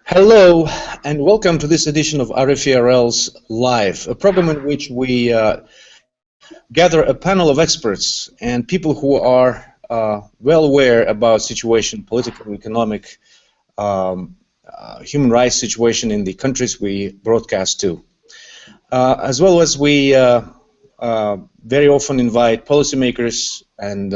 Hello and welcome to this edition of RFE's Live, a program in which we gather a panel of experts and people who are well aware about situation, political, economic, human rights situation in the countries we broadcast to. As well as we very often invite policymakers and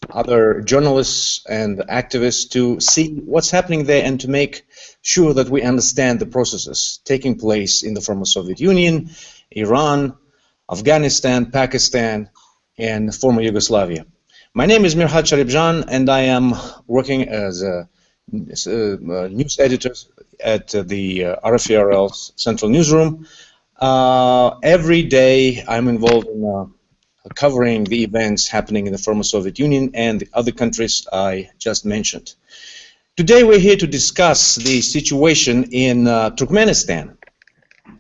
other journalists and activists to see what's happening there and to make sure that we understand the processes taking place in the former Soviet Union, Iran, Afghanistan, Pakistan, and former Yugoslavia. My name is Mirhat Sharibjan, and I am working as a news editor at the RFE's Central Newsroom. Every day I'm involved in covering the events happening in the former Soviet Union and the other countries I just mentioned. Today we're here to discuss the situation in Turkmenistan.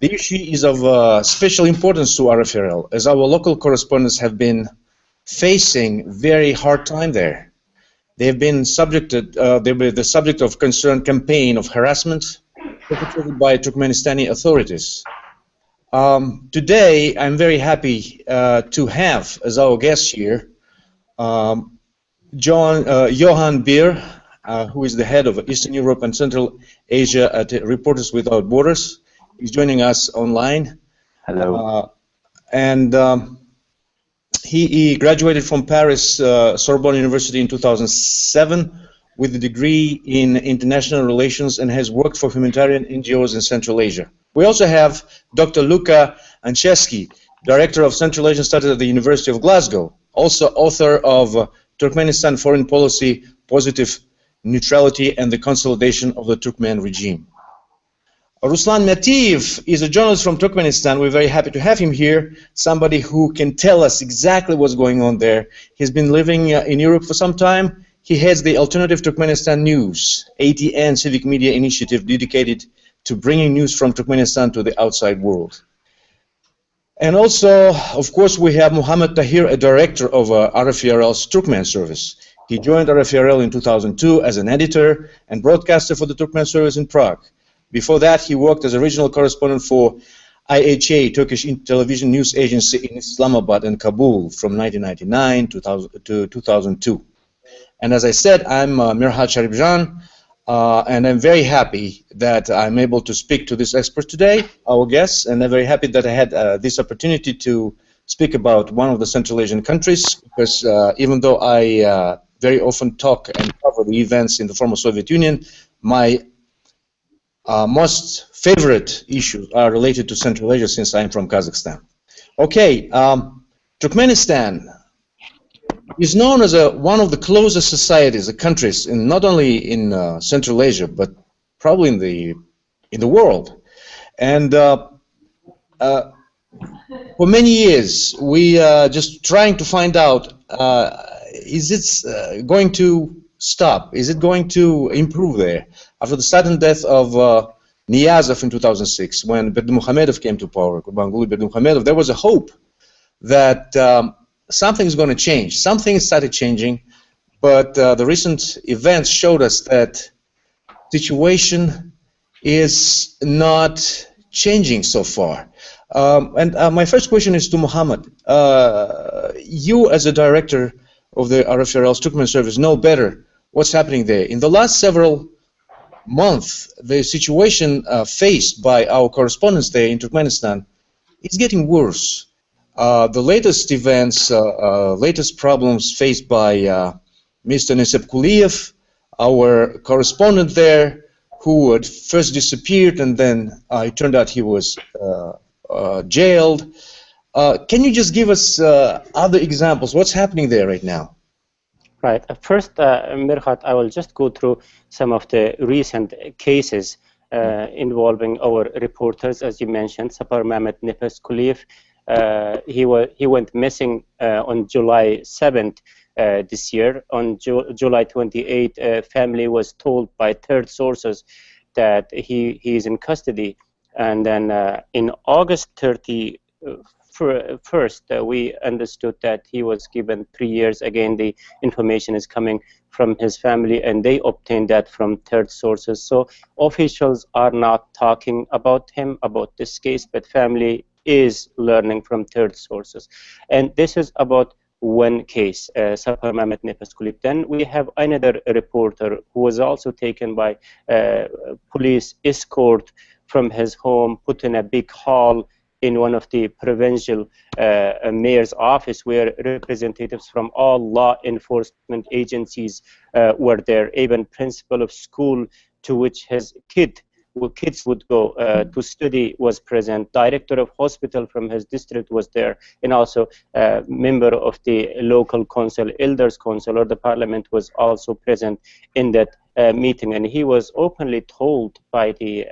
The issue is of special importance to RFE, as our local correspondents have been facing very hard time there. They've been the subject of concerned campaign of harassment perpetrated by Turkmenistani authorities. Today, I'm very happy to have as our guest here Johan Beer, who is the head of Eastern Europe and Central Asia at Reporters Without Borders. He's joining us online. Hello. He graduated from Paris Sorbonne University in 2007 with a degree in international relations and has worked for humanitarian NGOs in Central Asia. We also have Dr. Luka Anchevsky, Director of Central Asian Studies at the University of Glasgow, also author of Turkmenistan Foreign Policy, Positive Neutrality and the Consolidation of the Turkmen Regime. Ruslan Matiyev is a journalist from Turkmenistan. We're very happy to have him here, somebody who can tell us exactly what's going on there. He's been living in Europe for some time. He heads the Alternative Turkmenistan News, ATN civic media initiative dedicated to bringing news from Turkmenistan to the outside world. And also, of course, we have Muhammad Tahir, a director of RFE's Turkmen service. He joined RFE in 2002 as an editor and broadcaster for the Turkmen service in Prague. Before that, he worked as a regional correspondent for IHA, Turkish television news agency in Islamabad and Kabul from 1999 to 2002. And as I said, I'm Mirhat Sharibjan, and I'm very happy that I'm able to speak to this expert today, our guests, and I'm very happy that I had this opportunity to speak about one of the Central Asian countries, because even though I very often talk and cover the events in the former Soviet Union, my most favorite issues are related to Central Asia, since I'm from Kazakhstan. Okay, Turkmenistan is known as one of the closest societies, the countries, not only in Central Asia, but probably in the world. And for many years, we just trying to find out, is it going to stop? Is it going to improve there? After the sudden death of Niyazov in 2006, when Berdimuhamedov came to power, Gurbanguly Berdimuhamedov, there was a hope that something is going to change. Something started changing, but the recent events showed us that situation is not changing so far. And my first question is to Muhammad. You, as a director of the RFE's Turkmen service, know better what's happening there. In the last several months, the situation faced by our correspondents there in Turkmenistan is getting worse. The latest events, latest problems faced by Mr. Nesep Kuliyev, our correspondent there, who had first disappeared and then it turned out he was jailed. Can you just give us other examples? What's happening there right now? Right. First, Mirhat, I will just go through some of the recent cases involving our reporters, as you mentioned. Sapar Mehmet Nefes Kuliyev, he went missing on July 7th this year. On July 28th, family was told by third sources that he is in custody. And then in August 31st, we understood that he was given 3 years. Again, the information is coming from his family, and they obtained that from third sources. So officials are not talking about him, about this case, but family is learning from third sources. And this is about one case, Sapar Mehmet Nefes Kulip. Then we have another reporter who was also taken by police escort from his home, put in a big hall in one of the provincial mayor's office, where representatives from all law enforcement agencies were there, even principal of school to which his kids would go to study was present, director of hospital from his district was there, and also member of the local council, elders council, or the parliament was also present in that meeting, and he was openly told by the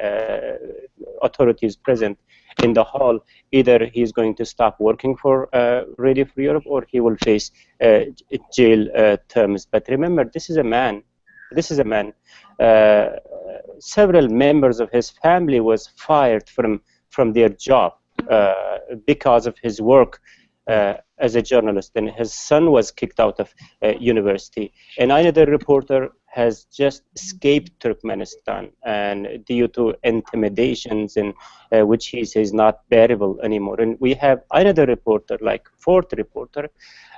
authorities present in the hall, either he's going to stop working for Radio Free Europe or he will face jail terms. But remember, this is a man. This is a man. Several members of his family was fired from their job because of his work as a journalist, and his son was kicked out of university. And another reporter has just escaped Turkmenistan, and due to intimidations, in which he says not bearable anymore. And we have another reporter, like fourth reporter,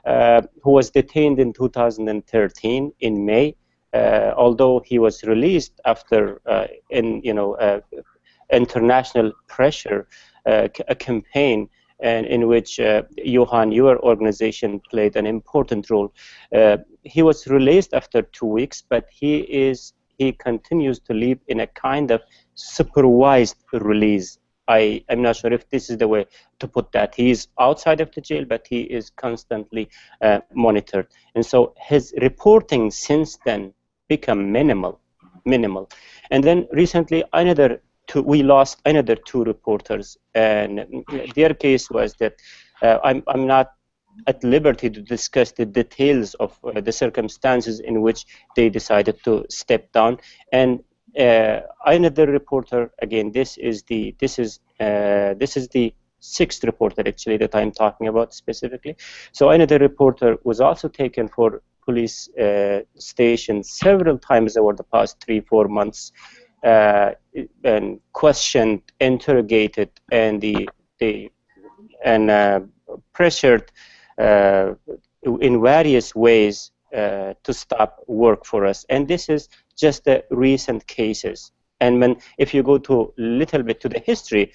who was detained in 2013 in May, although he was released after international pressure, a campaign, and in which Johan, your organization, played an important role. He was released after 2 weeks, but he continues to live in a kind of supervised release. I'm not sure if this is the way to put that. He is outside of the jail, but he is constantly monitored. And so his reporting since then become minimal. And then recently we lost another two reporters, and their case was that I'm not at liberty to discuss the details of the circumstances in which they decided to step down. And another reporter, again, this is the sixth reporter actually that I'm talking about specifically. So another reporter was also taken for police station several times over the past 3-4 months. And questioned, interrogated, and pressured in various ways to stop work for us. And this is just the recent cases. And if you go to a little bit to the history,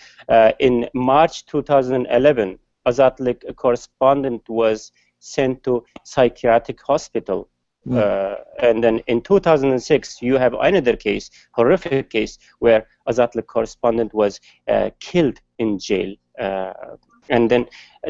in March 2011, Azatlık correspondent was sent to psychiatric hospital. And then in 2006, you have another case, horrific case, where Azatlık correspondent was killed in jail. And then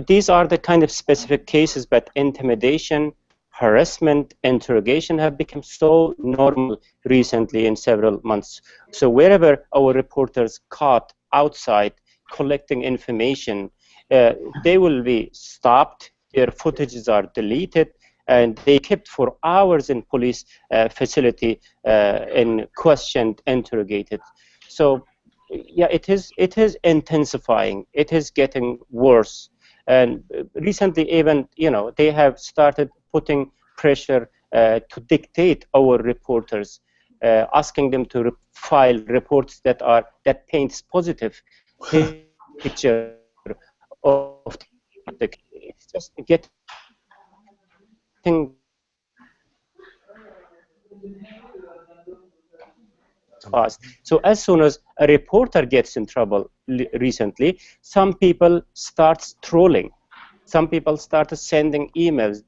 these are the kind of specific cases, but intimidation, harassment, interrogation have become so normal recently in several months. So wherever our reporters caught outside collecting information, they will be stopped, their footages are deleted, and they kept for hours in police facility and questioned, interrogated. So yeah, it is intensifying. It is getting worse. And recently, even they have started putting pressure to dictate our reporters, asking them to file reports that paints positive picture of the case. It's just getting fast. So as soon as a reporter gets in trouble recently, some people start trolling. Some people start sending emails,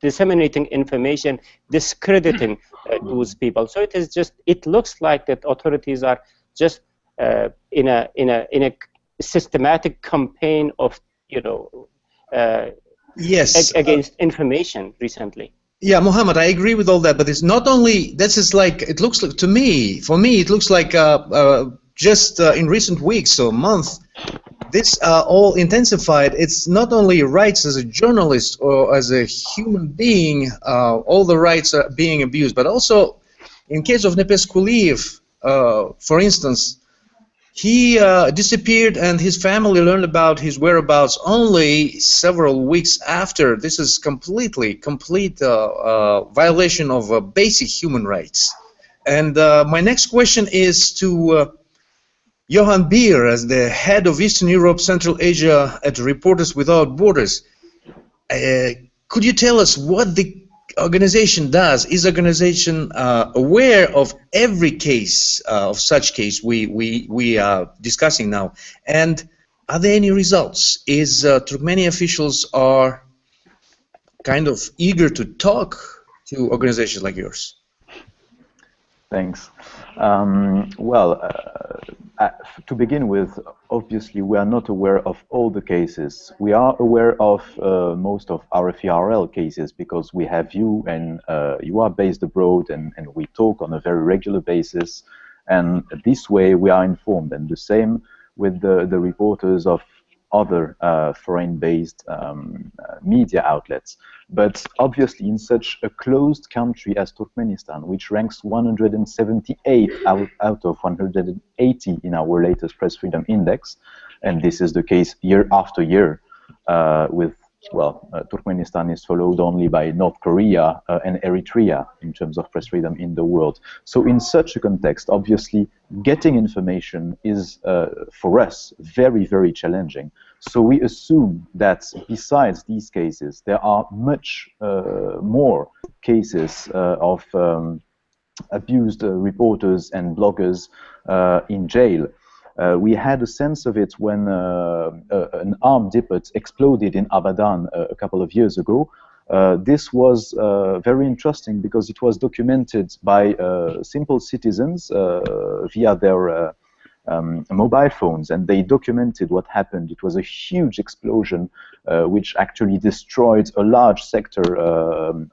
disseminating information, discrediting those people. So it looks like that authorities are just in a systematic campaign of yes, against information recently. Yeah, Mohammed, I agree with all that, but it's not only, this is like, it looks like, for me, it looks like just in recent weeks or months, this all intensified. It's not only rights as a journalist or as a human being, all the rights are being abused, but also in case of Nefes Kuliyev, for instance, He disappeared, and his family learned about his whereabouts only several weeks after. This is complete violation of basic human rights. And my next question is to Johan Beer, as the head of Eastern Europe, Central Asia at Reporters Without Borders. Could you tell us what the organization does? Is the organization aware of every case of such case we are discussing now? And are there any results? Is Turkmenian officials are kind of eager to talk to organizations like yours? Thanks. To begin with, obviously we are not aware of all the cases. We are aware of most of RFE RL cases because we have you, and you are based abroad, and we talk on a very regular basis, and this way we are informed. And the same with the reporters of other foreign-based media outlets. But obviously in such a closed country as Turkmenistan, which ranks 178 out of 180 in our latest Press Freedom Index, and this is the case year after year, Turkmenistan is followed only by North Korea and Eritrea in terms of press freedom in the world. So in such a context, obviously, getting information is, for us, very, very challenging. So we assume that besides these cases, there are much more cases of abused reporters and bloggers in jail. We had a sense of it when an armed depot exploded in Abadan a couple of years ago. This was very interesting because it was documented by simple citizens via their mobile phones, and they documented what happened. It was a huge explosion which actually destroyed a large sector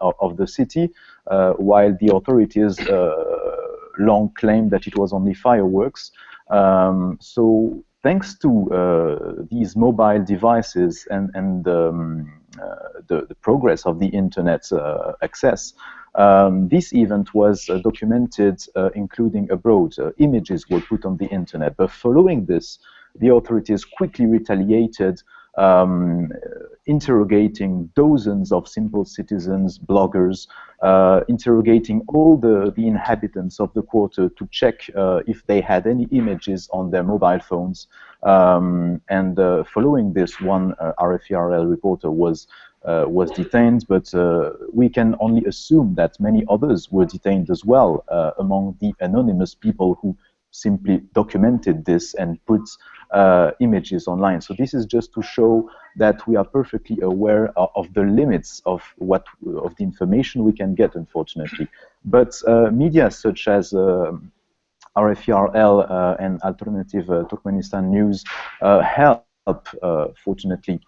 of the city, while the authorities long claimed that it was only fireworks. So thanks to these mobile devices and the progress of the internet access, this event was documented, including abroad. Images were put on the internet. But following this, the authorities quickly retaliated, interrogating dozens of simple citizens, bloggers, interrogating all the inhabitants of the quarter to check if they had any images on their mobile phones. And following this, one RFE-RL reporter was detained, but we can only assume that many others were detained as well among the anonymous people who simply documented this and put images online. So this is just to show that we are perfectly aware of the limits of the information we can get, unfortunately. But media such as RFE-RL and Alternative Turkmenistan News help, fortunately,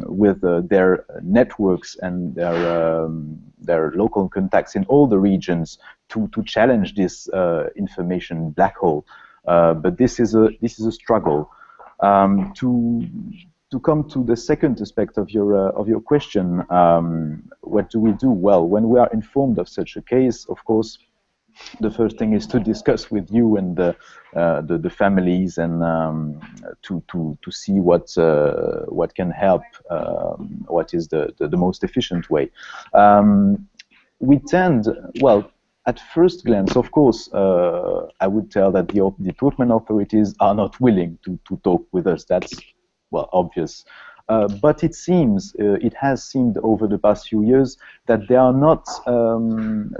with their networks and their local contacts in all the regions to challenge this information black hole. But this is a struggle. To come to the second aspect of your question, what do we do? Well, when we are informed of such a case, of course, the first thing is to discuss with you and the families, and to see what can help, what is the most efficient way. We tend, well, at first glance, of course, I would tell that the Turkmen authorities are not willing to talk with us. That's, well, obvious. But it seems, it has seemed over the past few years that they are not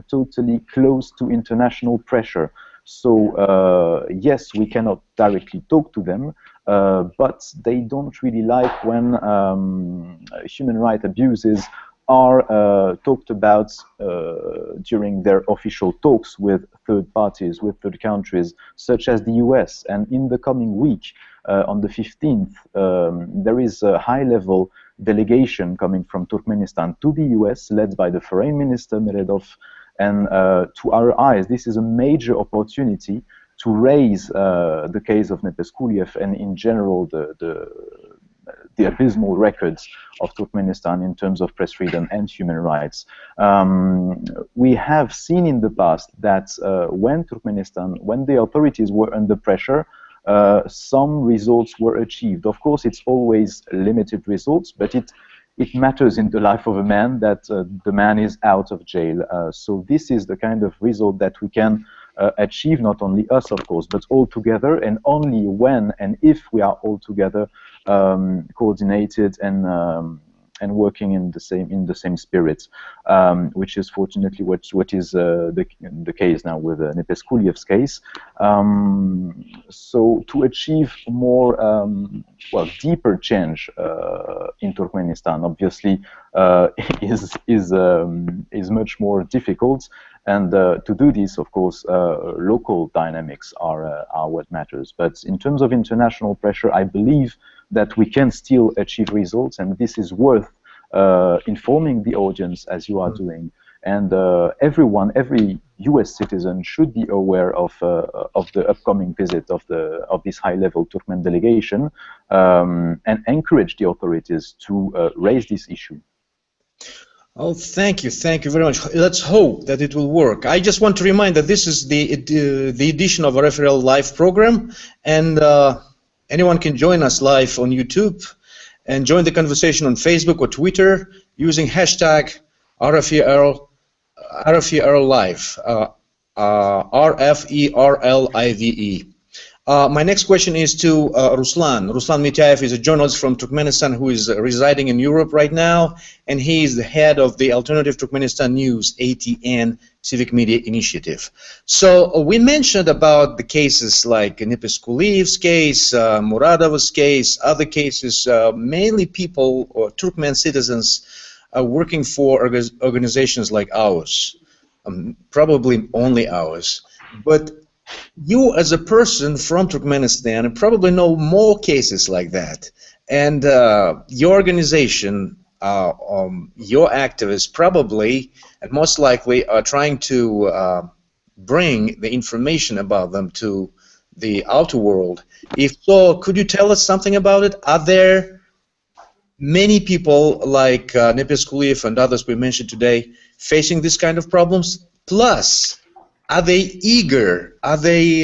totally close to international pressure. So yes, we cannot directly talk to them, but they don't really like when human rights abuses are talked about during their official talks with third parties, with third countries, such as the US. And in the coming week, on the 15th, there is a high-level delegation coming from Turkmenistan to the US, led by the Foreign Minister Meredov. And to our eyes, this is a major opportunity to raise the case of Nepes-Kuliev and, in general, the abysmal records of Turkmenistan in terms of press freedom and human rights. We have seen in the past that when the authorities were under pressure, some results were achieved. Of course, it's always limited results, but it matters in the life of a man that the man is out of jail. So this is the kind of result that we can achieve, not only us, of course, but all together, and only when and if we are all together coordinated and working in the same spirit, which is fortunately what is the case now with Nepes-Kuliev's case. So to achieve more deeper change in Turkmenistan, obviously, is much more difficult. And to do this, of course, local dynamics are what matters. But in terms of international pressure, I believe that we can still achieve results, and this is worth informing the audience as you are doing. And every U.S. citizen should be aware of the upcoming visit of this high-level Turkmen delegation, and encourage the authorities to raise this issue. Oh, thank you very much. Let's hope that it will work. I just want to remind that this is the edition of our RLive program, and anyone can join us live on YouTube and join the conversation on Facebook or Twitter using hashtag RFE RLive, RFE RLive. My next question is to Ruslan. Ruslan Mitayev is a journalist from Turkmenistan who is residing in Europe right now, and he is the head of the Alternative Turkmenistan News, ATN, Civic Media Initiative. So we mentioned about the cases like Nepes-Kuliev's case, Muradov's case, other cases, mainly people or Turkmen citizens working for organizations like ours, probably only ours. But you, as a person from Turkmenistan, probably know more cases like that, and your organization, your activists probably and most likely are trying to bring the information about them to the outer world. If so, could you tell us something about it? Are there many people like Nepes-Kuliev and others we mentioned today facing this kind of problems? Plus, are they eager? Are they?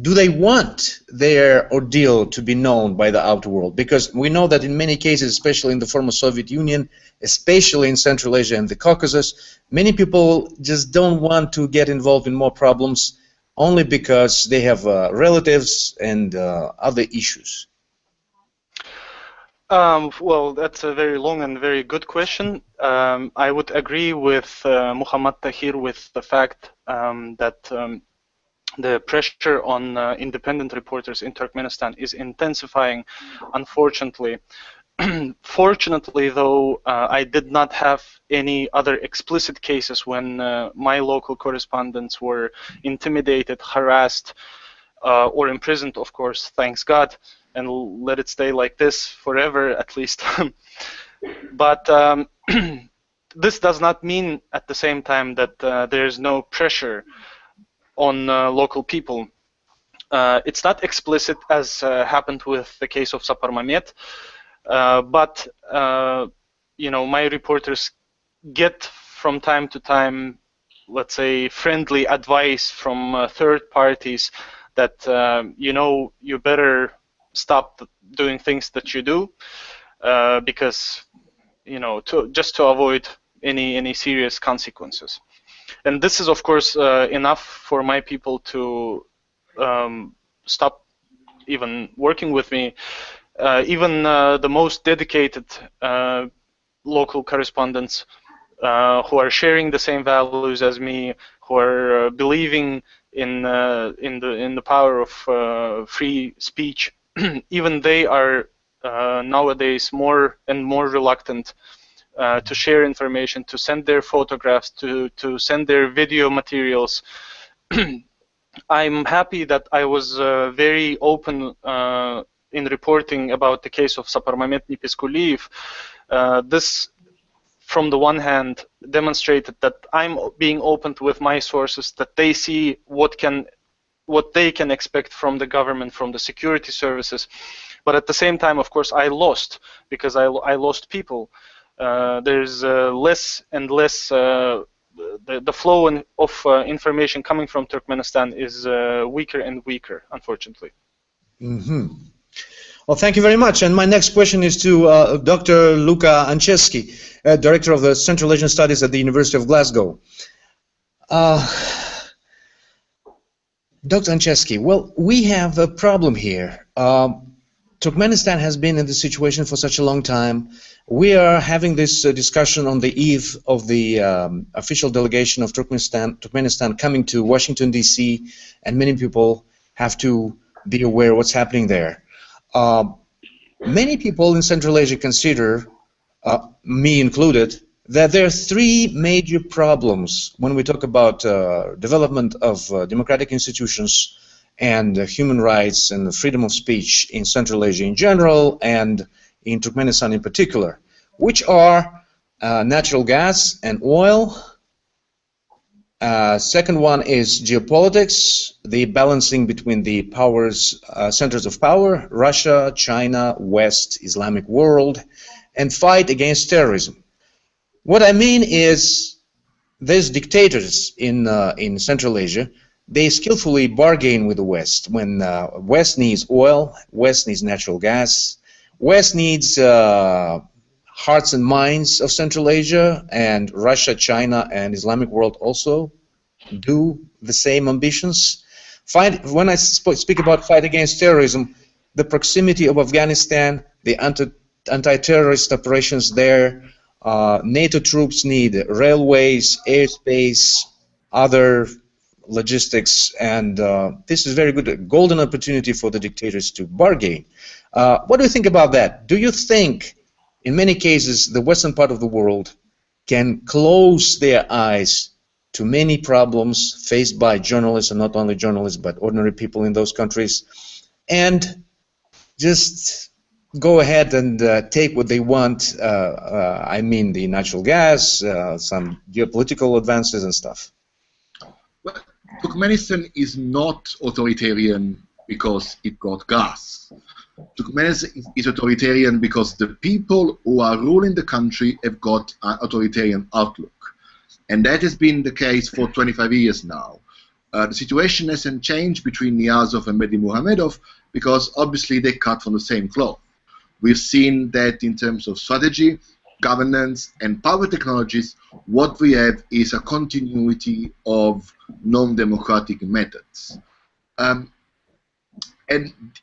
Do they want their ordeal to be known by the outer world? Because we know that in many cases, especially in the former Soviet Union, especially in Central Asia and the Caucasus, many people just don't want to get involved in more problems only because they have relatives and other issues. Well, that's a very long and very good question. I would agree with Muhammad Tahir with the fact that the pressure on independent reporters in Turkmenistan is intensifying, unfortunately. Fortunately, though, I did not have any other explicit cases when my local correspondents were intimidated, harassed, or imprisoned, of course, thanks God, and let it stay like this forever, at least. But this does not mean at the same time that there's no pressure on local people. It's not explicit as happened with the case of Sapar Mehmet, but you know, my reporters get from time to time, let's say, friendly advice from third parties that you know, you better stop doing things that you do because, you know, just to avoid any serious consequences. And this is, of course, enough for my people to stop even working with me. Even the most dedicated local correspondents who are sharing the same values as me, who are believing in the power of free speech, even they are nowadays more and more reluctant to share information, to send their photographs, to send their video materials. I'm happy that I was very open in reporting about the case of Sapar Mehmet Nepes-Kuliev. This, from the one hand, demonstrated that I'm being open with my sources, that they see what they can expect from the government, from the security services. But at the same time, of course, I lost, because I lost people. There's less and less the flow of information coming from Turkmenistan is weaker and weaker, unfortunately. Mm-hmm. Well, thank you very much. And my next question is to Dr. Luka Anceski, Director of the Central Asian Studies at the University of Glasgow. Dr. Anceski, well, we have a problem here. Turkmenistan has been in this situation for such a long time. We are having this discussion on the eve of the official delegation of Turkmenistan coming to Washington, D.C., and many people have to be aware of what's happening there. Many people in Central Asia consider, me included, that there are three major problems when we talk about development of democratic institutions and human rights and the freedom of speech in Central Asia in general and in Turkmenistan in particular, which are natural gas and oil. Second one is geopolitics, the balancing between the powers, centers of power, Russia, China, West, Islamic world, and fight against terrorism. What I mean is these dictators in Central Asia, they skillfully bargain with the West. When West needs oil, West needs natural gas, West needs hearts and minds of Central Asia, and Russia, China, and Islamic world also do the same ambitions. When I speak about fight against terrorism, the proximity of Afghanistan, the anti-terrorist operations there, NATO troops need railways, airspace, other logistics, and this is very good, a golden opportunity for the dictators to bargain. What do you think about that? Do you think, in many cases, the western part of the world can close their eyes to many problems faced by journalists, and not only journalists, but ordinary people in those countries, and just go ahead and take what they want, I mean the natural gas, some geopolitical advances and stuff? Well, Turkmenistan is not authoritarian because it got gas. Turkmenistan is authoritarian because the people who are ruling the country have got an authoritarian outlook. And that has been the case for 25 years now. The situation hasn't changed between Niyazov and Berdimuhamedov because obviously they cut from the same cloth. We've seen that in terms of strategy, governance, and power technologies, what we have is a continuity of non-democratic methods. And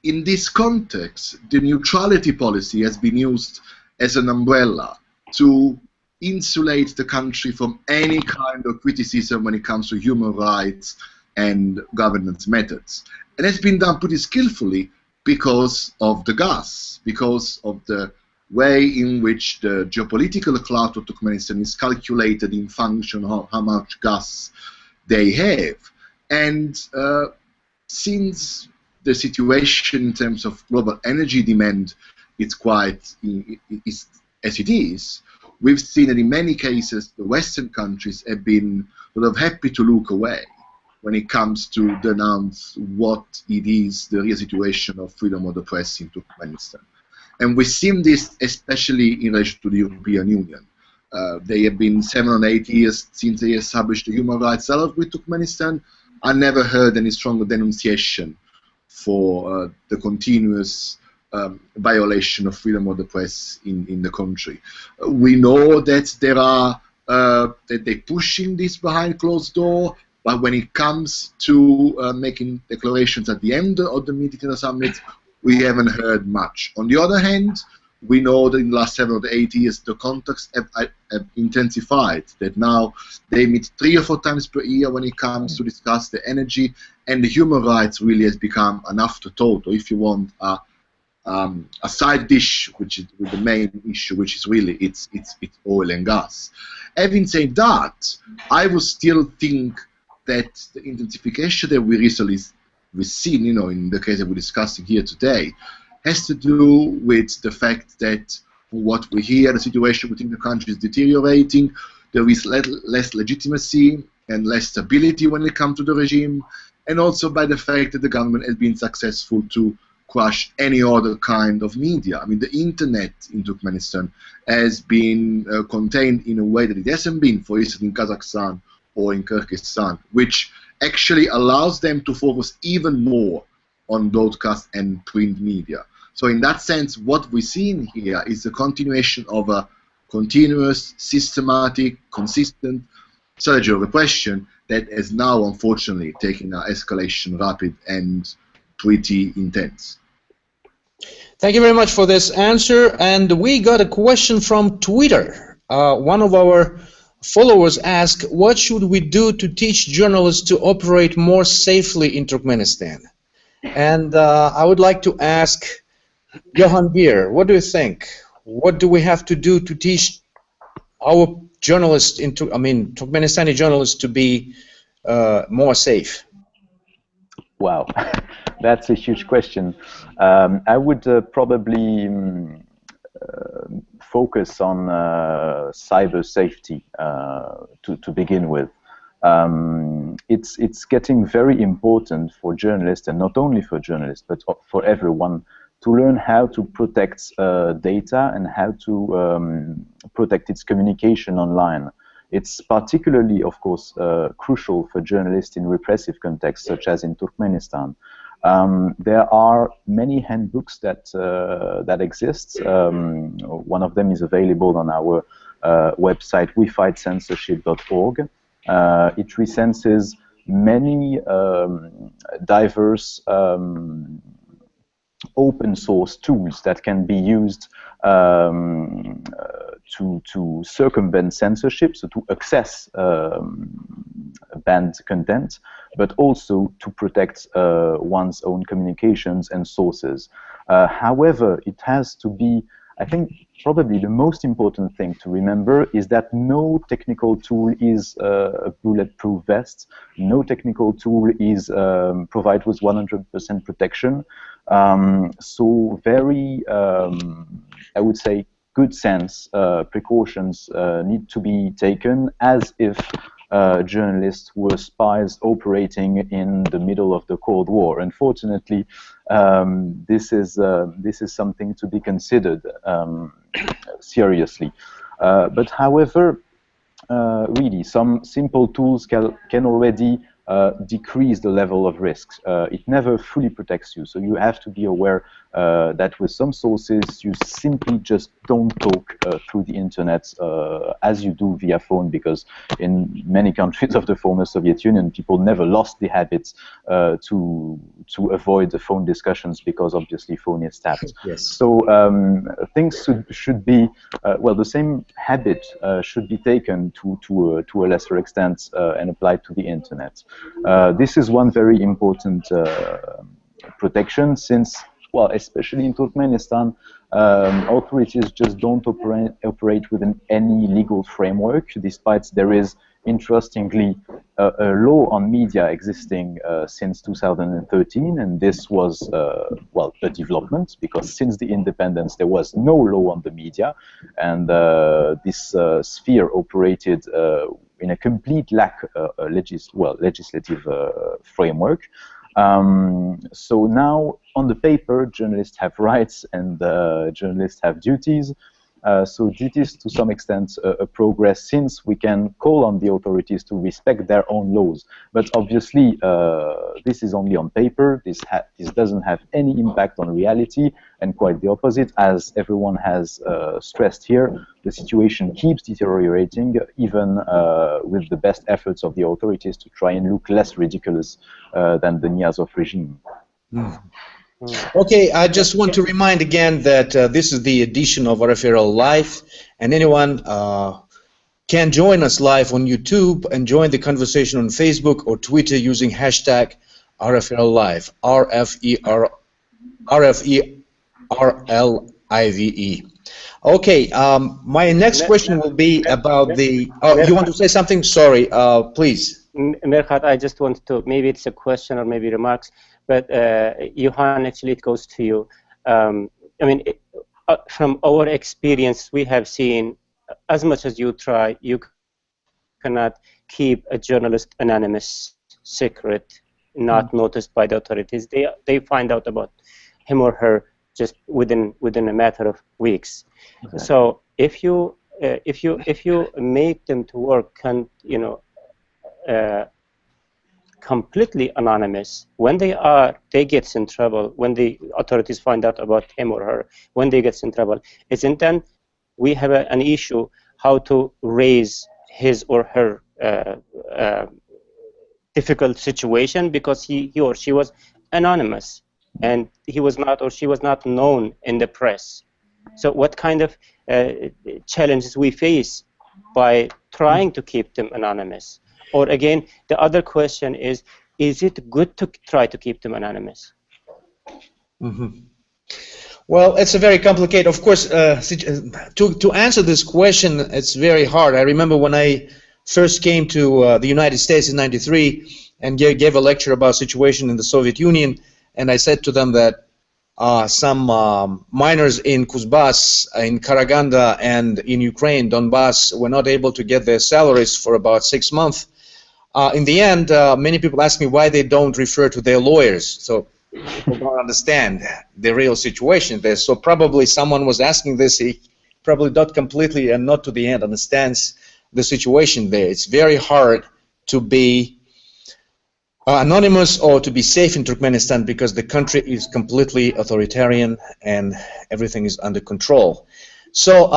in this context, the neutrality policy has been used as an umbrella to insulate the country from any kind of criticism when it comes to human rights and governance methods. And it's been done pretty skillfully because of the gas, because of the way in which the geopolitical clout of Turkmenistan is calculated in function of how much gas they have. And since the situation in terms of global energy demand is as it is, we've seen that in many cases the Western countries have been sort of happy to look away when it comes to denounce what it is, the real situation of freedom of the press in Turkmenistan. And we've seen this especially in relation to the European Union. They have been 7 or 8 years since they established the human rights dialogue with Turkmenistan. I never heard any stronger denunciation for the continuous violation of freedom of the press in the country. We know that there are that they're pushing this behind closed door, but when it comes to making declarations at the end of the meeting and the summit, we haven't heard much. On the other hand, we know that in the last 7 or 8 years the contacts have intensified, that now they meet 3 or 4 times per year when it comes to discuss the energy, and the human rights really has become an afterthought, or if you want, a side dish, which is the main issue, which is really it's oil and gas. Having said that, I would still think that the intensification that we've seen, in the case that we're discussing here today, has to do with the fact that, from what we hear, the situation within the country is deteriorating. There is less legitimacy and less stability when it comes to the regime, and also by the fact that the government has been successful to crush any other kind of media. I mean, the internet in Turkmenistan has been contained in a way that it hasn't been, for instance, in Kazakhstan or in Kyrgyzstan, which actually allows them to focus even more on broadcast and print media. So in that sense, what we're seeing here is the continuation of a continuous, systematic, consistent strategy of repression that has now, unfortunately, taken an escalation rapid and pretty intense. Thank you very much for this answer. And we got a question from Twitter. One of our followers asked, what should we do to teach journalists to operate more safely in Turkmenistan? And I would like to ask Johan Beer, what do you think? What do we have to do to teach our journalists, Turkmenistani journalists, to be more safe? Wow, that's a huge question. I would probably focus on cyber safety to begin with. It's getting very important for journalists, and not only for journalists, but for everyone, to learn how to protect data and how to protect its communication online. It's particularly, of course, crucial for journalists in repressive contexts, such as in Turkmenistan. There are many handbooks that exist. One of them is available on our website, wefightcensorship.org. It recenses many diverse open source tools that can be used to circumvent censorship, so to access banned content, but also to protect one's own communications and sources. However, it has to be, I think, probably the most important thing to remember is that no technical tool is a bulletproof vest. No technical tool is provided with 100% protection. So very, I would say, good sense precautions need to be taken, as if journalists were spies operating in the middle of the Cold War. Unfortunately, this is something to be considered seriously. But however, really, some simple tools can already decrease the level of risks. It never fully protects you, so you have to be aware that with some sources you simply just don't talk through the internet as you do via phone, because in many countries of the former Soviet Union, people never lost the habit to avoid the phone discussions, because obviously phone is tapped. Yes. So things should be, well, the same habit should be taken to a lesser extent and applied to the internet. This is one very important protection, since, well, especially in Turkmenistan, authorities just don't operate within any legal framework, despite there is, interestingly, a law on media existing since 2013, and this was, well, a development, because since the independence there was no law on the media, and this sphere operated in a complete lack of legislative framework. So now, on the paper, journalists have rights and journalists have duties. So it is to some extent a progress, since we can call on the authorities to respect their own laws. But obviously, this is only on paper. This doesn't have any impact on reality, and quite the opposite, as everyone has stressed here. The situation keeps deteriorating, even with the best efforts of the authorities to try and look less ridiculous than the Niyazov regime. Mm. Okay, I just want to remind again that this is the edition of RFE Live, and anyone can join us live on YouTube and join the conversation on Facebook or Twitter using hashtag RFE Live, RFE. Okay, my next question will be about the... Oh, you want to say something? Sorry, please. Merkhat, I just want to, maybe it's a question or maybe remarks, but Johan, actually it goes to you. I mean, from our experience, we have seen, as much as you try, you cannot keep a journalist anonymous, secret, not noticed by the authorities. They find out about him or her just within a matter of weeks. Exactly. So if you make them to work, completely anonymous, when they gets in trouble, when the authorities find out about him or her, when they gets in trouble, isn't then we have an issue how to raise his or her difficult situation, because he or she was anonymous and he was not or she was not known in the press. So what kind of challenges we face by trying to keep them anonymous? Or again, the other question is it good to try to keep them anonymous? Mm-hmm. Well, it's a very complicated, of course, to answer this question, it's very hard. I remember when I first came to the United States in '93 and gave a lecture about situation in the Soviet Union, and I said to them that some miners in Kuzbas, in Karaganda, and in Ukraine, Donbass, were not able to get their salaries for about 6 months. In the end, many people ask me why they don't refer to their lawyers. So people don't understand the real situation there. So probably someone was asking this, he probably not completely and not to the end understands the situation there. It's very hard to be anonymous or to be safe in Turkmenistan because the country is completely authoritarian and everything is under control. So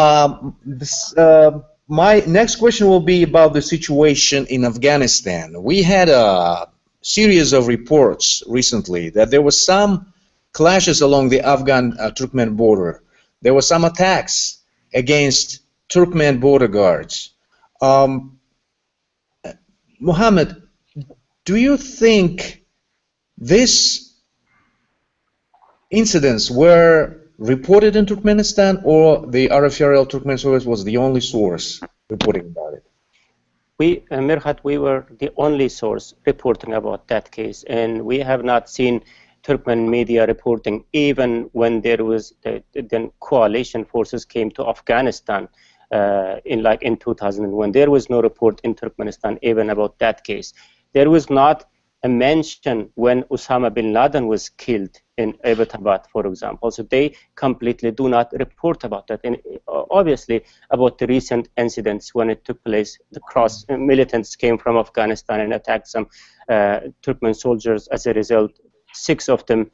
my next question will be about the situation in Afghanistan. We had a series of reports recently that there were some clashes along the Afghan-Turkmen border. There were some attacks against Turkmen border guards. Mohammed, do you think these incidents were reported in Turkmenistan, or the RFE Turkmen Service was the only source reporting about it? Mirhat, we were the only source reporting about that case, and we have not seen Turkmen media reporting, even when there was the coalition forces came to Afghanistan in 2001. There was no report in Turkmenistan even about that case. There was not a mention when Osama bin Laden was killed in Abbottabad, for example. So they completely do not report about that. And obviously about the recent incidents when it took place, the cross militants came from Afghanistan and attacked some Turkmen soldiers. As a result, 6 of them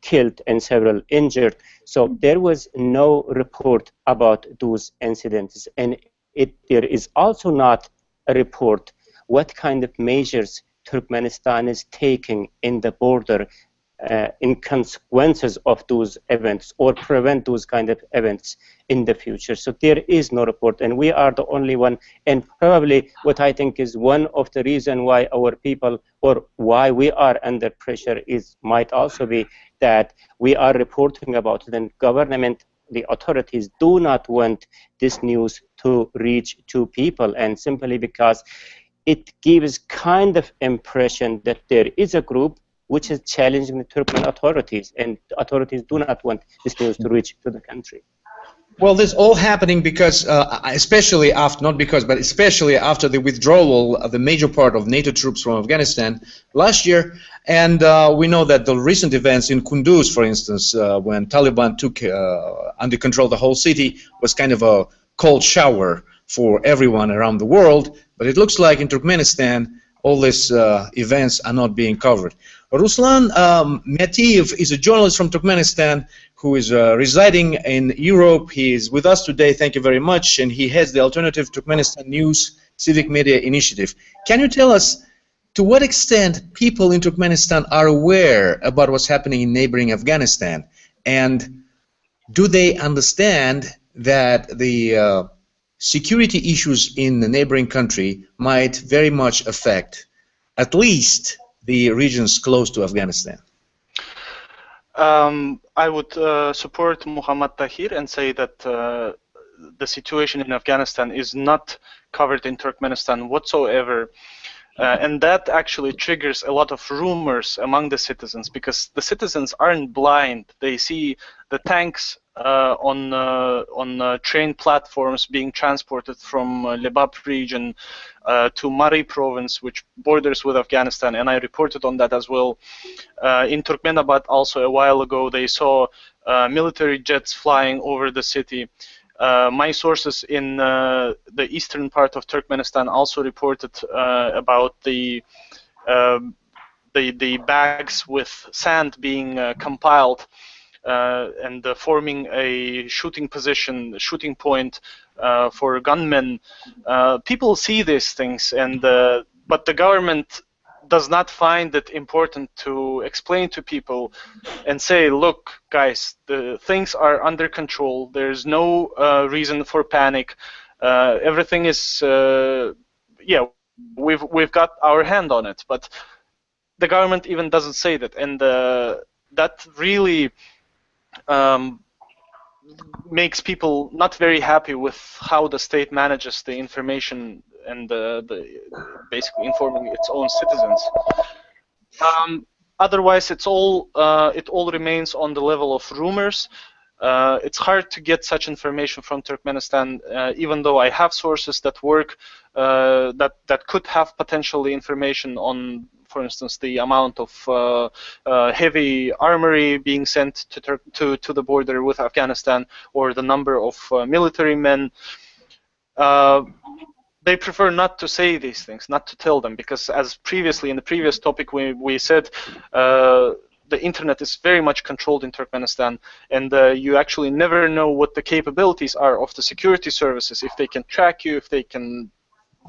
killed and several injured. So there was no report about those incidents. And there is also not a report what kind of measures Turkmenistan is taking in the border in consequences of those events or prevent those kind of events in the future. So there is no report, and we are the only one. And probably what I think is one of the reasons why our people, or why we are under pressure, might also be that we are reporting about it, and government, the authorities do not want this news to reach to people, and simply because it gives kind of impression that there is a group which is challenging the Turkmen authorities, and the authorities do not want this news to reach to the country. Well, this all happening because, especially after the withdrawal of the major part of NATO troops from Afghanistan last year, and we know that the recent events in Kunduz, for instance, when Taliban took under control the whole city, was kind of a cold shower for everyone around the world. But it looks like in Turkmenistan, all these events are not being covered. Ruslan Matiyev is a journalist from Turkmenistan who is residing in Europe. He is with us today. Thank you very much. And he heads the Alternative Turkmenistan News Civic Media Initiative. Can you tell us to what extent people in Turkmenistan are aware about what's happening in neighboring Afghanistan? And do they understand that the security issues in the neighboring country might very much affect at least the regions close to Afghanistan? I would support Muhammad Tahir and say that the situation in Afghanistan is not covered in Turkmenistan whatsoever. And that actually triggers a lot of rumors among the citizens, because the citizens aren't blind. They see the tanks on train platforms being transported from Lebap region to Mari province, which borders with Afghanistan, and I reported on that as well. In Turkmenabad also a while ago, they saw military jets flying over the city. My sources in the eastern part of Turkmenistan also reported about the bags with sand being compiled and forming a shooting point for gunmen. People see these things, and but the government does not find it important to explain to people and say, look, guys, the things are under control. There's no reason for panic. Everything is, yeah, we've got our hand on it. But the government even doesn't say that, and that really makes people not very happy with how the state manages the information and basically informing its own citizens. Otherwise, it all remains on the level of rumors. It's hard to get such information from Turkmenistan, even though I have sources that work that could have potentially information on, for instance, the amount of heavy armory being sent to the border with Afghanistan, or the number of military men. They prefer not to say these things, not to tell them, because as previously in the previous topic we said, the internet is very much controlled in Turkmenistan, and you actually never know what the capabilities are of the security services, if they can track you, if they can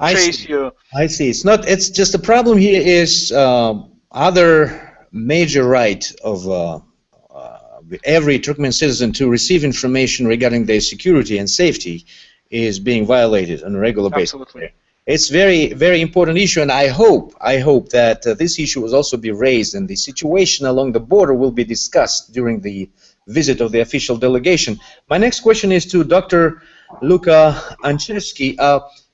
trace you. I see. It's just the problem here is other major right of every Turkmen citizen to receive information regarding their security and safety is being violated on a regular basis. Absolutely. It's very, very important issue, and I hope that this issue will also be raised, and the situation along the border will be discussed during the visit of the official delegation. My next question is to Dr. Luka Anchevsky.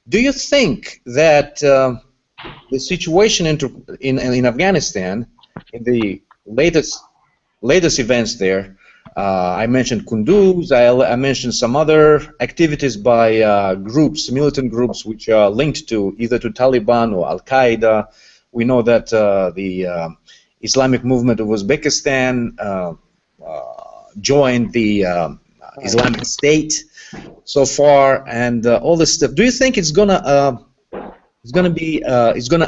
Do you think that the situation in Afghanistan, in the latest events there, I mentioned Kunduz, I mentioned some other activities by groups, militant groups, which are linked to either to Taliban or Al-Qaeda. We know that the Islamic movement of Uzbekistan joined the Islamic State so far, and all this stuff. Do you think it's gonna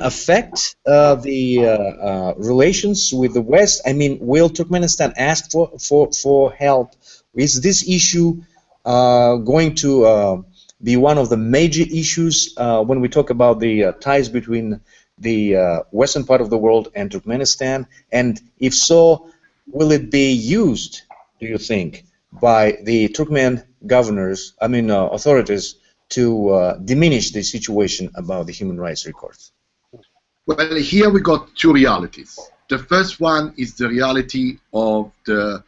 affect the relations with the West? I mean, will Turkmenistan ask for help? Is this issue going to be one of the major issues when we talk about the ties between the western part of the world and Turkmenistan? And if so, will it be used, do you think, by the Turkmen governors, authorities, to diminish the situation about the human rights records? Well, here we got two realities. The first one is the reality of the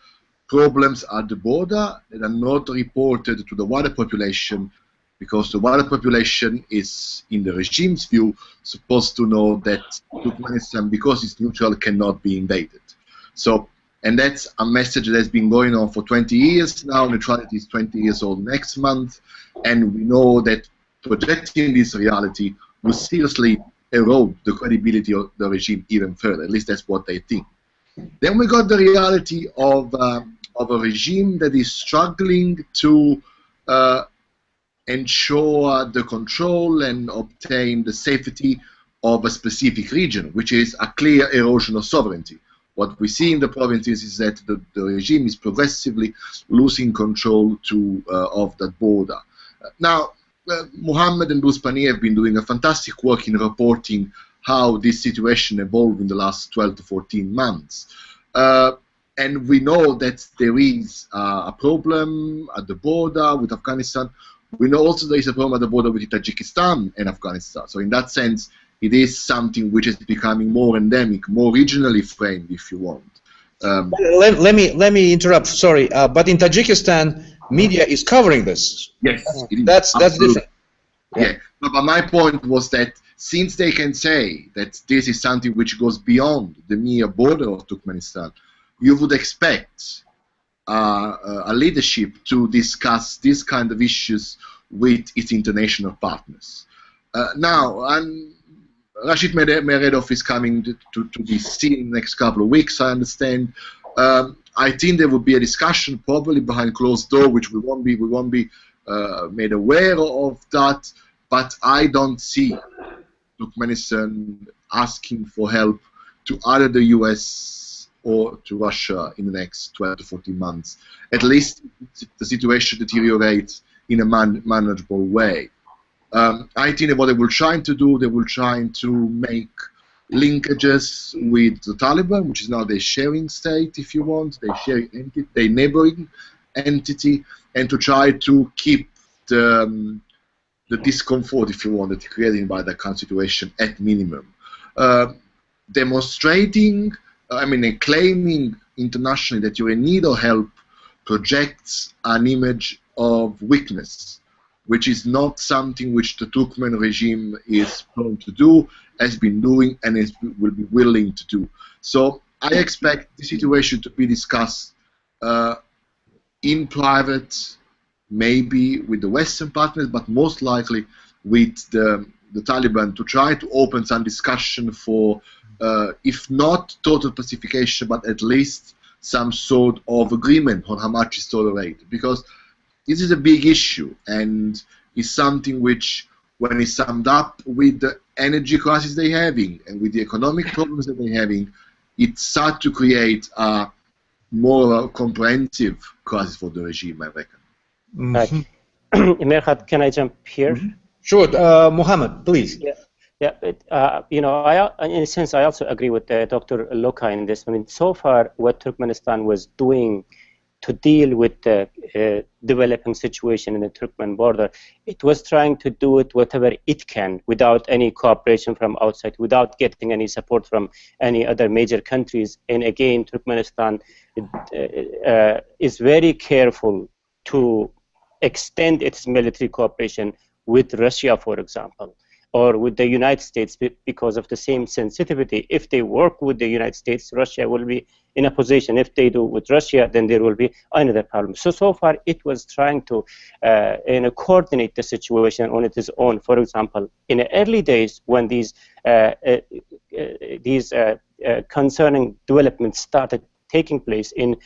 problems at the border that are not reported to the wider population, because the wider population is, in the regime's view, supposed to know that Turkmenistan, because it's neutral, cannot be invaded. So, and that's a message that has been going on for 20 years now. Neutrality is 20 years old next month, and we know that projecting this reality will seriously erode the credibility of the regime even further. At least that's what they think. Then we got the reality of a regime that is struggling to ensure the control and obtain the safety of a specific region, which is a clear erosion of sovereignty. What we see in the provinces is that the regime is progressively losing control of that border. Now, Mohammed and Buzpani have been doing a fantastic work in reporting how this situation evolved in the last 12 to 14 months. And we know that there is a problem at the border with Afghanistan. We know also there is a problem at the border with Tajikistan and Afghanistan. So in that sense, it is something which is becoming more endemic, more regionally framed, if you want. Let me interrupt. Sorry, but in Tajikistan, media is covering this. Yes, that's different. Yeah, but my point was that since they can say that this is something which goes beyond the mere border of Turkmenistan, you would expect a leadership to discuss these kind of issues with its international partners. Now, Rashid Meredov is coming to be seen in the next couple of weeks, I understand. I think there will be a discussion probably behind closed door, which we won't be made aware of that. But I don't see Turkmenistan asking for help to either the US or to Russia in the next 12 to 14 months. At least the situation deteriorates in a manageable way. I think that what they will try to do, they will try to make linkages with the Taliban, which is now their sharing state, if you want, their neighboring entity, and to try to keep the discomfort, if you want, that created by the current situation at minimum. Demonstrating, and claiming internationally that you're in need of help projects an image of weakness, which is not something which the Turkmen regime is prone to do, has been doing, and will be willing to do. So I expect the situation to be discussed in private, maybe with the Western partners, but most likely with the Taliban, to try to open some discussion for, if not total pacification, but at least some sort of agreement on how much is tolerated. Because this is a big issue, and is something which, when it's summed up with the energy crisis they're having and with the economic problems that they're having, it starts to create a more comprehensive crisis for the regime, I reckon. Mirhat, can I jump here? Sure, Mohammed, please. Yeah, in a sense, I also agree with Dr. Loka in this. I mean, so far, what Turkmenistan was doing to deal with the developing situation in the Turkmen border, it was trying to do it whatever it can without any cooperation from outside, without getting any support from any other major countries. And again, Turkmenistan is very careful to extend its military cooperation with Russia, for example, or with the United States, because of the same sensitivity. If they work with the United States, Russia will be in a position. If they do with Russia, then there will be another problem. So far, it was trying to coordinate the situation on its own. For example, in the early days, when these concerning developments started taking place in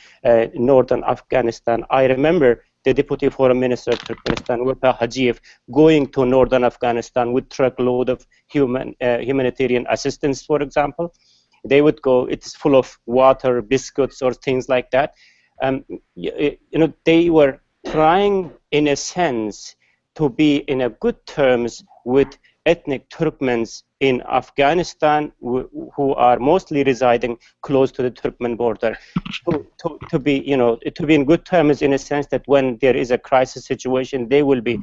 northern Afghanistan, I remember the Deputy Foreign Minister of Turkmenistan, Wurpa Hajiev, going to northern Afghanistan with truckload of humanitarian assistance, for example. They would go, it's full of water, biscuits, or things like that. They were trying, in a sense, to be in a good terms with ethnic Turkmens in Afghanistan, who are mostly residing close to the Turkmen border, to be in good terms, in a sense that when there is a crisis situation, they will be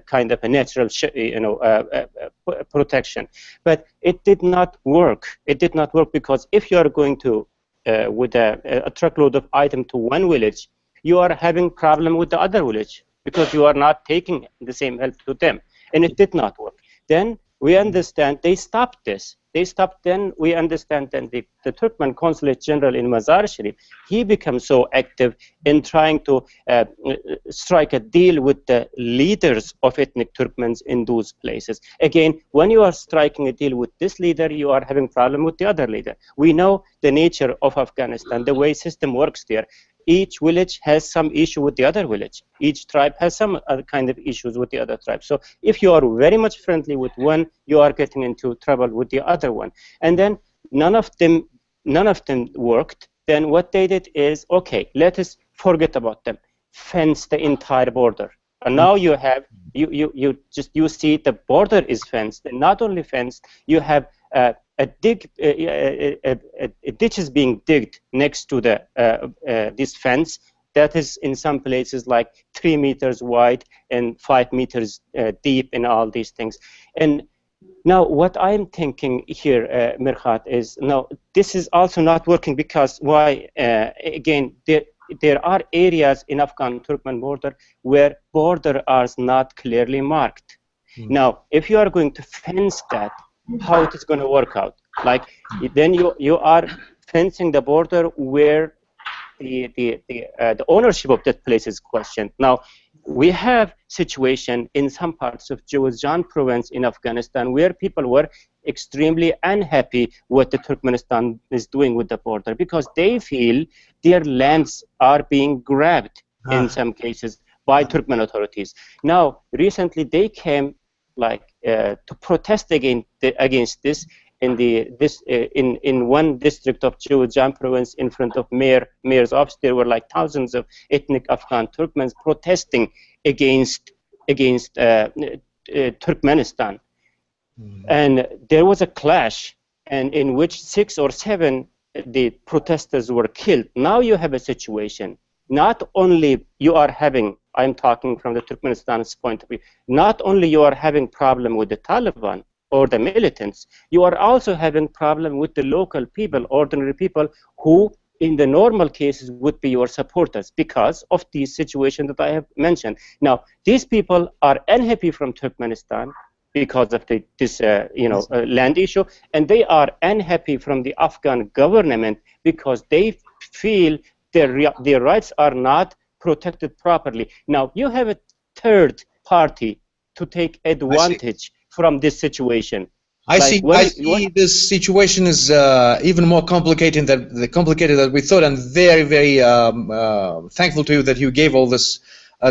kind of a natural protection. But it did not work. It did not work because if you are going to with a truckload of item to one village, you are having problem with the other village because you are not taking the same help to them. And it did not work. Then we understand they stopped this. They stopped. Then we understand then the Turkmen Consulate General in Mazar Sharif, he becomes so active in trying to strike a deal with the leaders of ethnic Turkmens in those places. Again, when you are striking a deal with this leader, you are having problem with the other leader. We know the nature of Afghanistan, the way system works there. Each village has some issue with the other village. Each tribe has some other kind of issues with the other tribe. So if you are very much friendly with one, you are getting into trouble with the other one. And then none of them worked. Then what they did is, okay, let us forget about them. Fence the entire border. And now you have, you see the border is fenced. And not only fenced, you have a ditch is being digged next to the this fence that is in some places like 3 meters wide and 5 meters deep in all these things. And now what I'm thinking here, Mirhat, is no, this is also not working because why? Again, there are areas in Afghan Turkmen border where border are not clearly marked. Now, if you are going to fence that, how it is going to work out? Like then you are fencing the border where the ownership of that place is questioned. Now, we have situation in some parts of Jowzjan province in Afghanistan where people were extremely unhappy what the Turkmenistan is doing with the border because they feel their lands are being grabbed in some cases by Turkmen authorities. Now, recently they came to protest against this in one district of Jowzjan province in front of mayor's office. There were like thousands of ethnic Afghan Turkmens protesting against Turkmenistan. And there was a clash, and in which 6 or 7 the protesters were killed. Now you have a situation. Not only you are having, I'm talking from the Turkmenistan's point of view, not only you are having problem with the Taliban or the militants, you are also having problem with the local people, ordinary people, who in the normal cases would be your supporters because of the situation that I have mentioned. Now, these people are unhappy from Turkmenistan because of this land issue, and they are unhappy from the Afghan government because they feel their rights are not protected properly. Now, you have a third party to take advantage from this situation. I see this situation is even more complicated than we thought, and very, very thankful to you that you gave all this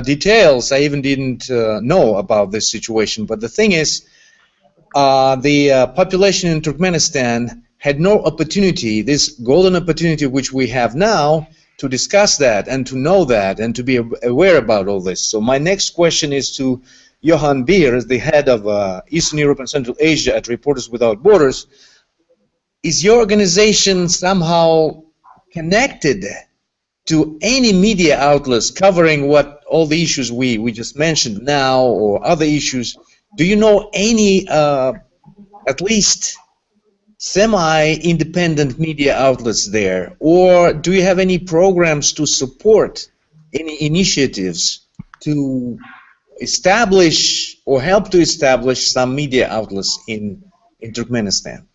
details. I even didn't know about this situation. But the thing is, the population in Turkmenistan had no opportunity, this golden opportunity which we have now, to discuss that and to know that and to be aware about all this. So my next question is to Johan Beer, the head of Eastern Europe and Central Asia at Reporters Without Borders. Is your organization somehow connected to any media outlets covering what all the issues we just mentioned now or other issues? Do you know any at least semi-independent media outlets there, or do you have any programs to support any initiatives to establish or help to establish some media outlets in Turkmenistan?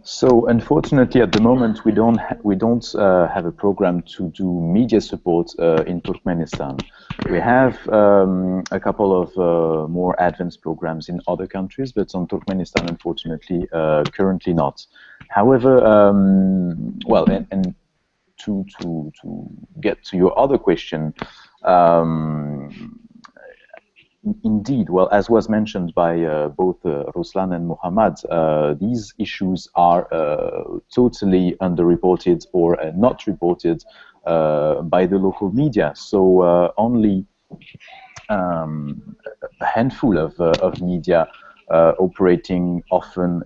So unfortunately, at the moment, we don't have a program to do media support in Turkmenistan. We have a couple of more advanced programs in other countries, but on Turkmenistan, unfortunately, currently not. However, well, and to get to your other question, indeed, well, as was mentioned by both Ruslan and Muhammad, these issues are totally underreported or not reported by the local media. So only a handful of media operating often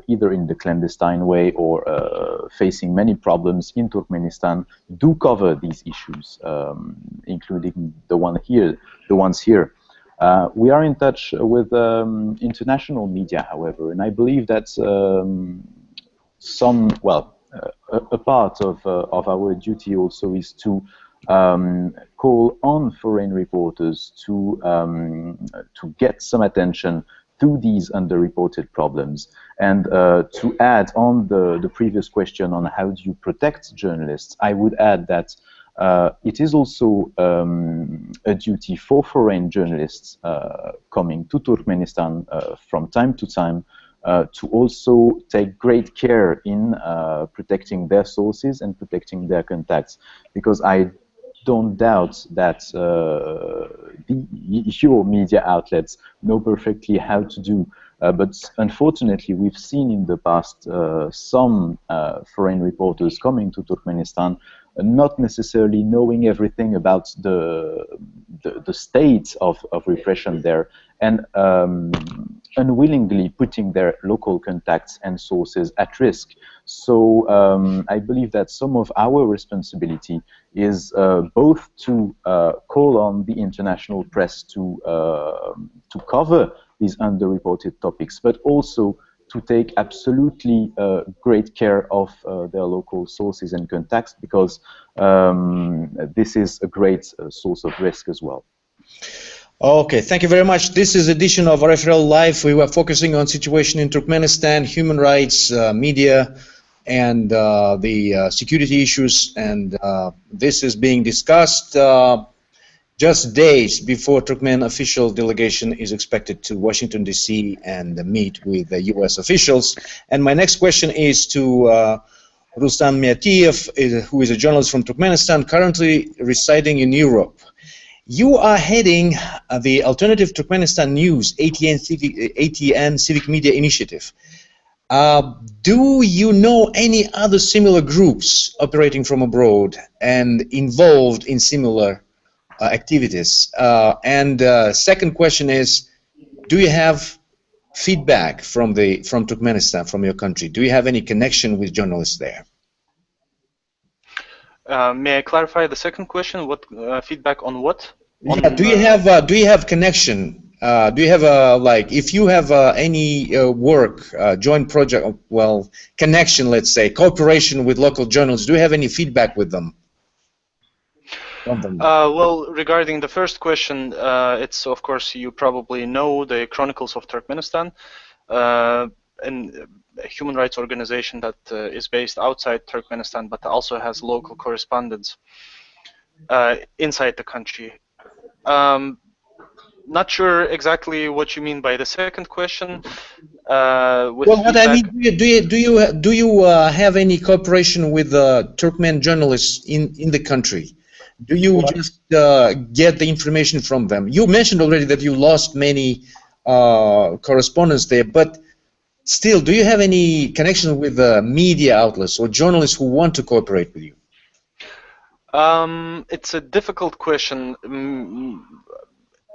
either in the clandestine way or facing many problems in Turkmenistan do cover these issues, including the ones here. We are in touch with international media, however, and I believe that a part of our duty also is to call on foreign reporters to get some attention to these underreported problems. And to add on the previous question on how do you protect journalists, I would add that it is also a duty for foreign journalists coming to Turkmenistan from time to time to also take great care in protecting their sources and protecting their contacts, because I don't doubt that your media outlets know perfectly how to do. But unfortunately, we've seen in the past some foreign reporters coming to Turkmenistan not necessarily knowing everything about the state of repression there, and unwillingly putting their local contacts and sources at risk. So I believe that some of our responsibility is both to call on the international press to cover these underreported topics, but also to take absolutely great care of their local sources and contacts, because this is a great source of risk as well. Okay, thank you very much. This is edition of RLive. We were focusing on situation in Turkmenistan, human rights, media, and the security issues, and this is being discussed just days before Turkmen official delegation is expected to Washington, D.C. and meet with the U.S. officials. And my next question is to Rustam Miatiev, who is a journalist from Turkmenistan, currently residing in Europe. You are heading the Alternative Turkmenistan News, ATN Civic Media Initiative. Do you know any other similar groups operating from abroad and involved in similar activities? And second question is, do you have feedback from Turkmenistan, from your country? Do you have any connection with journalists there? May I clarify the second question? What feedback on what? On, yeah, do you have connection? Do you have like, if you have any work, joint project, well, connection, let's say, cooperation with local journalists, do you have any feedback with them? Well, regarding the first question, it's, of course, you probably know the Chronicles of Turkmenistan, and a human rights organization that is based outside Turkmenistan, but also has local correspondents inside the country. Not sure exactly what you mean by the second question. Well, what I mean, do you have any cooperation with Turkmen journalists in the country? Do you just get the information from them? You mentioned already that you lost many correspondents there, but still, do you have any connection with media outlets or journalists who want to cooperate with you? It's a difficult question.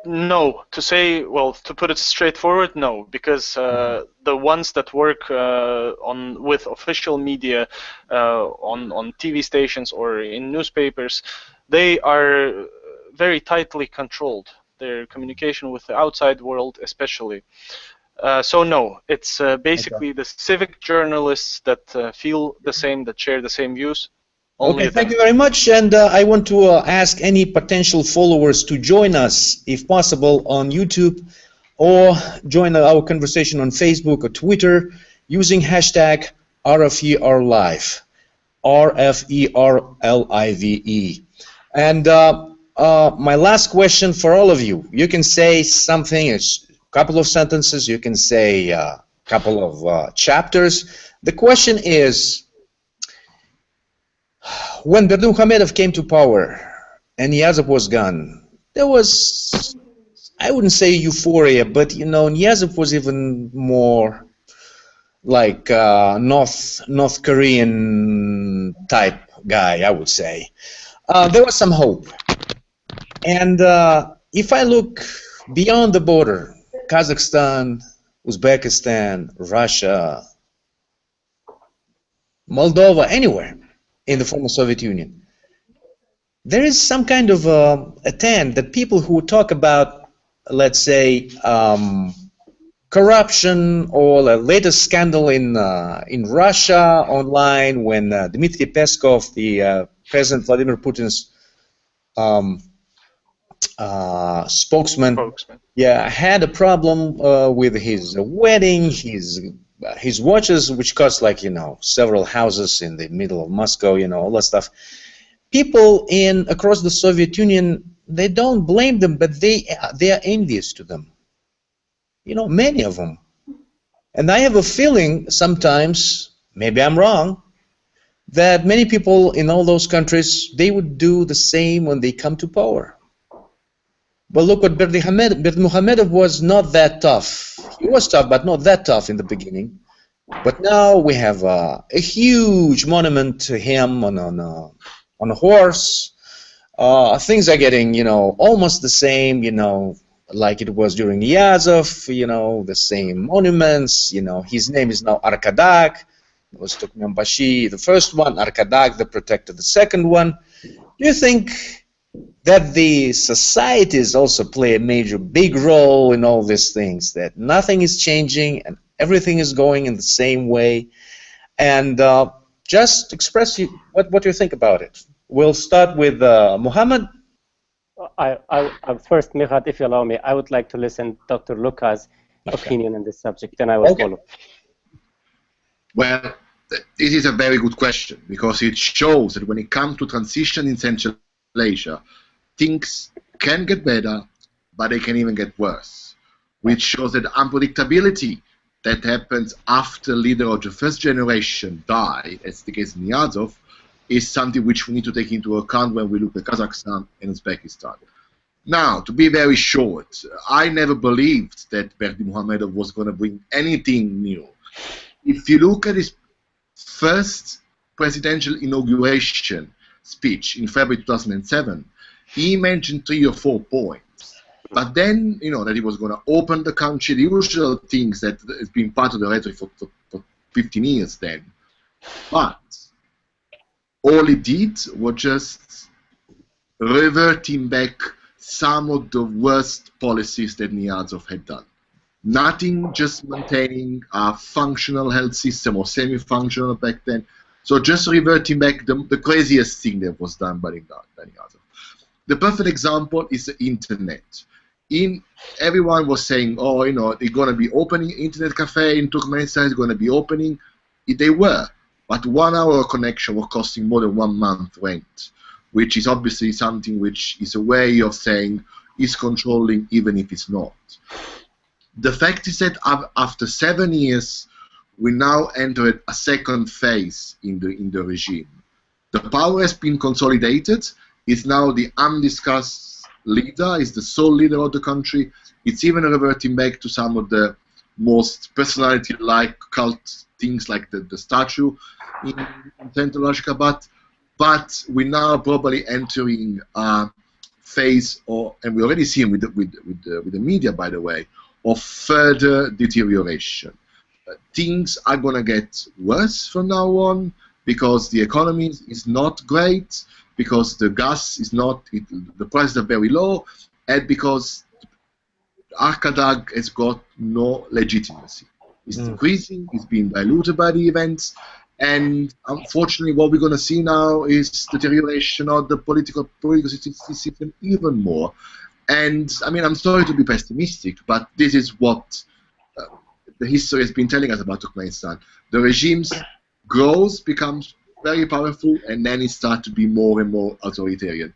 No, to say, well, to put it straightforward, no, because the ones that work with official media on TV stations or in newspapers, they are very tightly controlled. Their communication with the outside world, especially. So no, it's basically the civic journalists that feel the same, that share the same views. Okay, thank you very much, and I want to ask any potential followers to join us, if possible, on YouTube, or join our conversation on Facebook or Twitter using hashtag RFE RLive, RFE RLive. And my last question for all of you, you can say something, a couple of sentences, you can say a couple of chapters. The question is, when Berdimuhamedov came to power and Niyazov was gone, there was, I wouldn't say euphoria, but you know, Niyazov was even more like North Korean type guy, I would say. There was some hope. And if I look beyond the border, Kazakhstan, Uzbekistan, Russia, Moldova, anywhere in the former Soviet Union, there is some kind of a trend that people who talk about, let's say, corruption or the latest scandal in Russia online, when Dmitry Peskov, the President Vladimir Putin's spokesman, yeah, had a problem with his wedding, his watches, which cost, like, you know, several houses in the middle of Moscow, you know, all that stuff. People across the Soviet Union, they don't blame them, but they are envious to them. You know, many of them. And I have a feeling sometimes, maybe I'm wrong, that many people in all those countries, they would do the same when they come to power. But look what Berdimuhamedov was not that tough. He was tough, but not that tough in the beginning. But now we have a huge monument to him on a horse. Things are getting, you know, almost the same, you know, like it was during Niyazov, you know, the same monuments, you know. His name is now Arkadak. It was Turkmenbashi, the first one, Arkadak, the protector, the second one. Do you think that the societies also play a big role in all these things, that nothing is changing and everything is going in the same way? And just express what you think about it. We'll start with Muhammad. First, Mihat, if you allow me, I would like to listen to Dr. Luka's opinion on this subject, then I will follow. Well, This is a very good question, because it shows that when it comes to transition in Central Asia, things can get better, but they can even get worse, which shows that the unpredictability that happens after leader of the first generation die, as the case in Niyazov, is something which we need to take into account when we look at Kazakhstan and Uzbekistan. Now, to be very short, I never believed that Berdimuhamedov was going to bring anything new. If you look at his first presidential inauguration speech in February 2007, he mentioned 3 or 4 points. But then, you know, that he was going to open the country, the usual things that has been part of the rhetoric for 15 years then. But all he did was just reverting back some of the worst policies that Niyazov had done. Nothing, just maintaining a functional health system or semi-functional back then. So just reverting back the craziest thing that was done by Niyazov. The perfect example is the internet. Everyone was saying, oh, you know, they're going to be opening internet cafe in Turkmenistan, is going to be opening. They were, but 1 hour connection was costing more than 1 month rent, which is obviously something which is a way of saying it's controlling even if it's not. The fact is that after 7 years, we now entered a second phase in the regime. The power has been consolidated. It's now the undiscussed leader, is the sole leader of the country. It's even reverting back to some of the most personality-like cult things like the statue in Central Ashgabat. But we're now probably entering a phase, and we already see with the media, by the way, of further deterioration. Things are going to get worse from now on because the economy is not great, because the gas is not, the prices are very low, and because Arkhadag has got no legitimacy. It's decreasing, it's being diluted by the events, and unfortunately what we're going to see now is deterioration of the political system even more. And I mean, I'm sorry to be pessimistic, but this is what the history has been telling us about Turkmenistan. The regimes grows, becomes very powerful, and then it starts to be more and more authoritarian.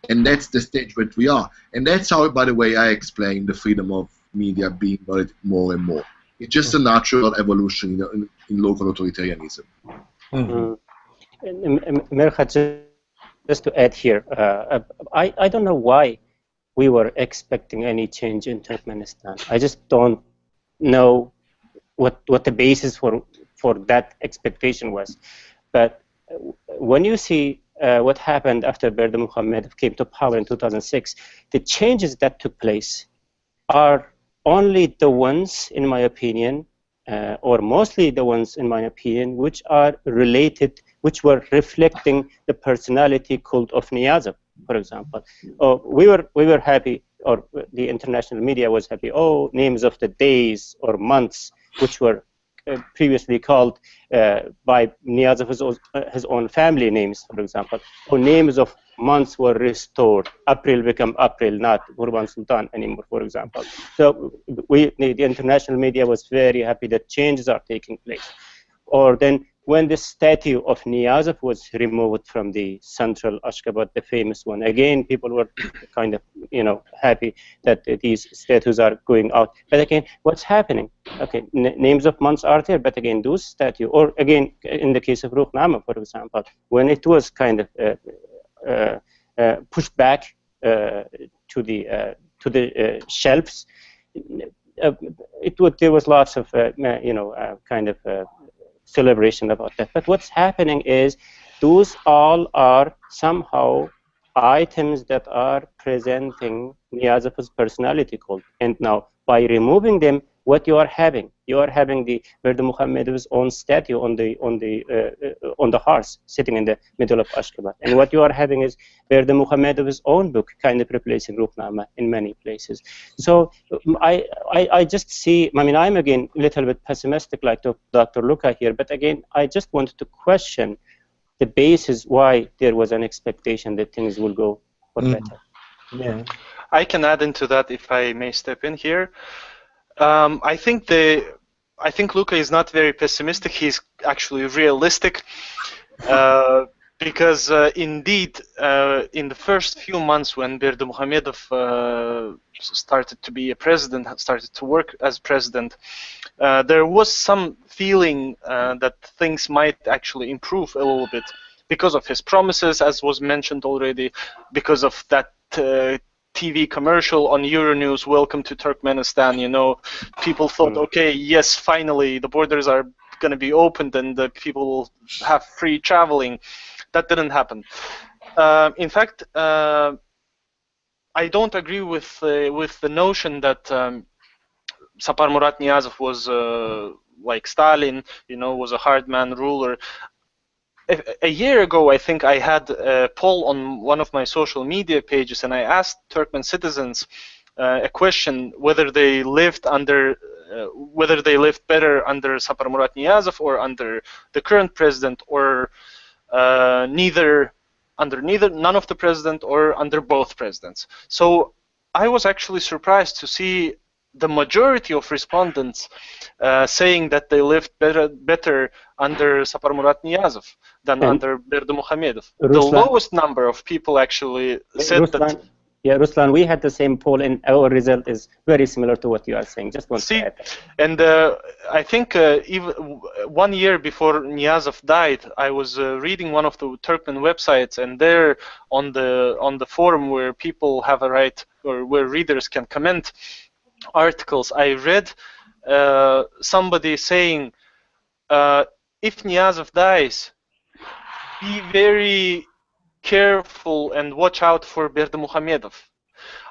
And that's the stage where we are. And that's how, by the way, I explain the freedom of media being more and more. It's just a natural evolution in local authoritarianism. Mirhat, just to add here, I don't know why we were expecting any change in Turkmenistan. I just don't know what the basis for that expectation was. But when you see what happened after Berdimuhamedov came to power in 2006, the changes that took place are only the ones, in my opinion, or mostly the ones, in my opinion, which are related, which were reflecting the personality cult of Niyazov, for example. We were happy, or the international media was happy. Oh, names of the days or months, which were previously called by Niyazov his own family names, for example, or names of months were restored. April become April, not Urban Sultan anymore, for example. So the international media was very happy that changes are taking place. Or then when the statue of Niyazov was removed from the central Ashgabat, the famous one, again, people were kind of, happy that these statues are going out. But again, what's happening? Okay, names of months are there, but again, those statues, or again, in the case of Ruhnama, for example, when it was kind of pushed back to the shelves, there was lots of, kind of celebration about that. But what's happening is those all are somehow items that are presenting Niyazov's personality cult. And now by removing them, what you are having the Berdimuhamedov's own statue on the horse sitting in the middle of Ashgabat. And what you are having is Berdimuhamedov's own book kind of replacing Ruhnama in many places. So I just see, I mean, I'm again a little bit pessimistic like Dr. Luca here, but again, I just wanted to question the basis why there was an expectation that things will go for better. Yeah. I can add into that if I may step in here. I think the I think Luca is not very pessimistic. He's actually realistic, because indeed, in the first few months when Berdimuhamedov started to be a president, started to work as president, there was some feeling that things might actually improve a little bit because of his promises, as was mentioned already, because of that TV commercial on Euronews, "Welcome to Turkmenistan." You know, people thought, okay, yes, finally the borders are going to be opened and the people will have free traveling. That didn't happen. In fact, I don't agree with the notion that Sapar Murat Niyazov was like Stalin, you know, was a hard man ruler. A year ago, I think I had a poll on one of my social media pages, and I asked Turkmen citizens a question whether they lived under, whether they lived better under Sapar Murat Niyazov or under the current president, or none of the president, or under both presidents. So I was actually surprised to see the majority of respondents saying that they lived better under Sapar Murat Niyazov than under Berdimuhamedov. The lowest number of people actually said that. Yeah, Ruslan, we had the same poll, and our result is very similar to what you are saying. Just want to add that. And I think even 1 year before Niyazov died, I was reading one of the Turkmen websites, and there on the forum where people have a right, or where readers can comment articles, I read somebody saying, if Niyazov dies, be very careful and watch out for Berdimuhamedov.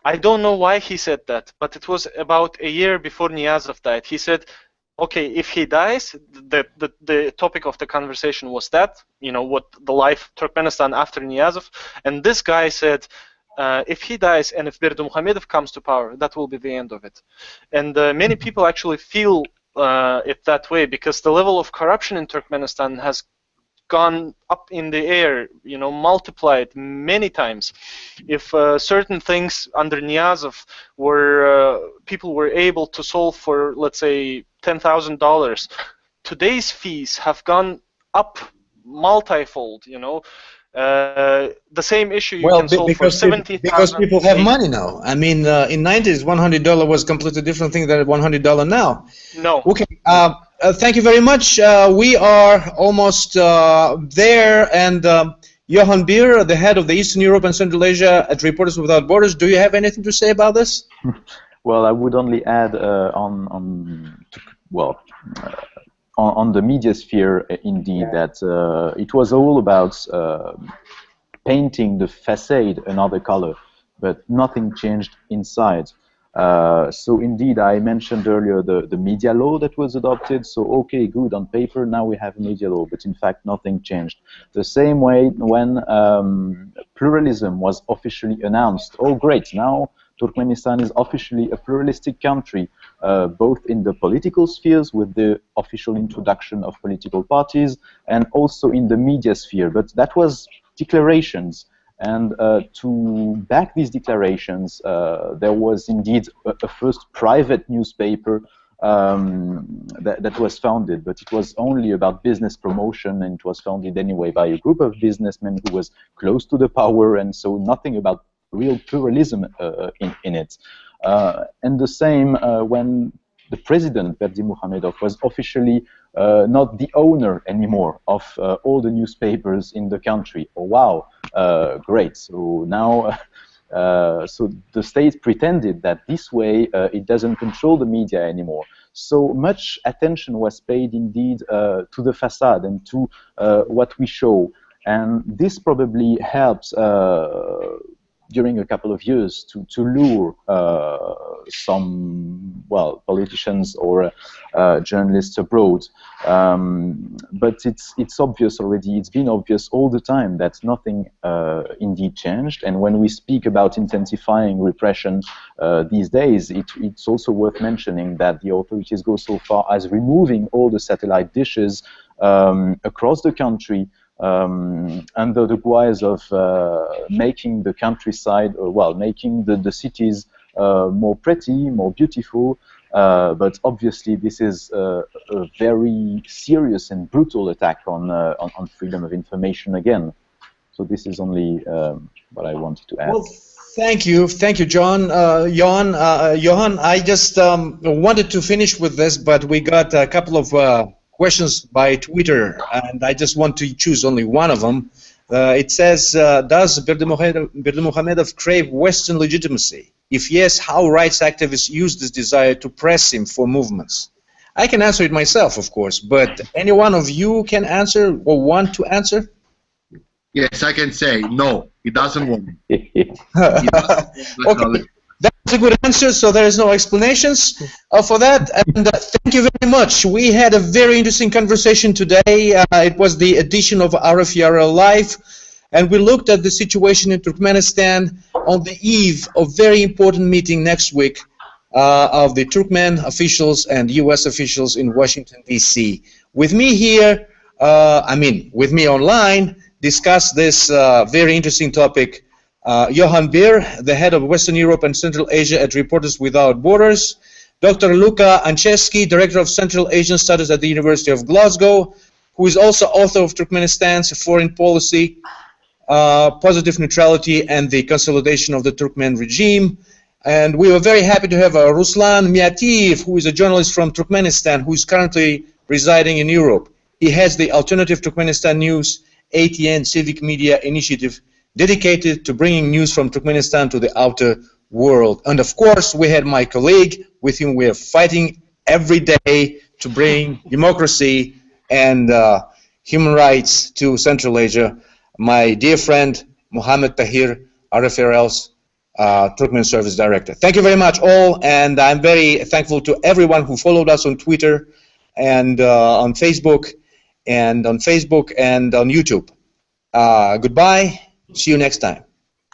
I don't know why he said that, but it was about a year before Niyazov died. He said, okay, if he dies, the topic of the conversation was that, you know, what the life Turkmenistan after Niyazov, and this guy said, if he dies and if Berdimuhamedov comes to power, that will be the end of it. And many people actually feel it that way, because the level of corruption in Turkmenistan has gone up in the air, you know, multiplied many times. If certain things under Niyazov were people were able to solve for, let's say, $10,000, today's fees have gone up multifold. You know, the same issue you can solve for 70,000. Because people have money now. I mean, in '90s, $100 was a completely different thing than $100 now. No. Okay. Thank you very much. We are almost there, and Johan Beer, the head of the Eastern Europe and Central Asia at Reporters Without Borders, do you have anything to say about this? Well, I would only add on the media sphere, indeed, that it was all about painting the facade another color, but nothing changed inside. So indeed, I mentioned earlier the media law that was adopted. So okay, good, on paper, now we have media law, but in fact nothing changed. The same way when pluralism was officially announced, oh great, now Turkmenistan is officially a pluralistic country, both in the political spheres with the official introduction of political parties, and also in the media sphere. But that was declarations. And to back these declarations, there was indeed a first private newspaper that was founded, but it was only about business promotion, and it was founded anyway by a group of businessmen who was close to the power, and so nothing about real pluralism in it. And the same when the president, Berdimuhamedov, was officially not the owner anymore of all the newspapers in the country. Oh, wow, great. So now, so the state pretended that this way it doesn't control the media anymore. So much attention was paid indeed to the facade and to what we show. And this probably helps during a couple of years to lure some, well, politicians or journalists abroad. But it's obvious already, it's been obvious all the time that nothing indeed changed. And when we speak about intensifying repression these days, it's also worth mentioning that the authorities go so far as removing all the satellite dishes across the country, under the guise of making the countryside, well, making the cities more pretty, more beautiful, But obviously, this is a very serious and brutal attack on freedom of information again. So this is only what I wanted to add. Well, thank you, John. Johan, I just wanted to finish with this, but we got a couple of questions by Twitter, and I just want to choose only one of them. It says, does Berdimuhamedov crave Western legitimacy? If yes, how rights activists use this desire to press him for movements? I can answer it myself, of course, but any one of you can answer or want to answer? Yes, I can say no. He doesn't want it. Okay, that's a good answer. So there is no explanations for that. And thank you very much. We had a very interesting conversation today. It was the edition of RFE RLive, and we looked at the situation in Turkmenistan on the eve of very important meeting next week of the Turkmen officials and U.S. officials in Washington, D.C. With me here, with me online, discuss this very interesting topic. Johan Beer, the head of Western Europe and Central Asia at Reporters Without Borders. Dr. Luka Anchevsky, Director of Central Asian Studies at the University of Glasgow, who is also author of Turkmenistan's Foreign Policy, Positive Neutrality and the Consolidation of the Turkmen Regime. And we were very happy to have Ruslan Miatiev, who is a journalist from Turkmenistan, who is currently residing in Europe. He heads the Alternative Turkmenistan News ATN Civic Media Initiative, dedicated to bringing news from Turkmenistan to the outer world. And of course, we had my colleague with whom we are fighting every day to bring democracy and human rights to Central Asia, my dear friend, Mohammed Tahir, RFRL's Turkmen Service Director. Thank you very much all, and I'm very thankful to everyone who followed us on Twitter and on Facebook and on YouTube. Goodbye. See you next time.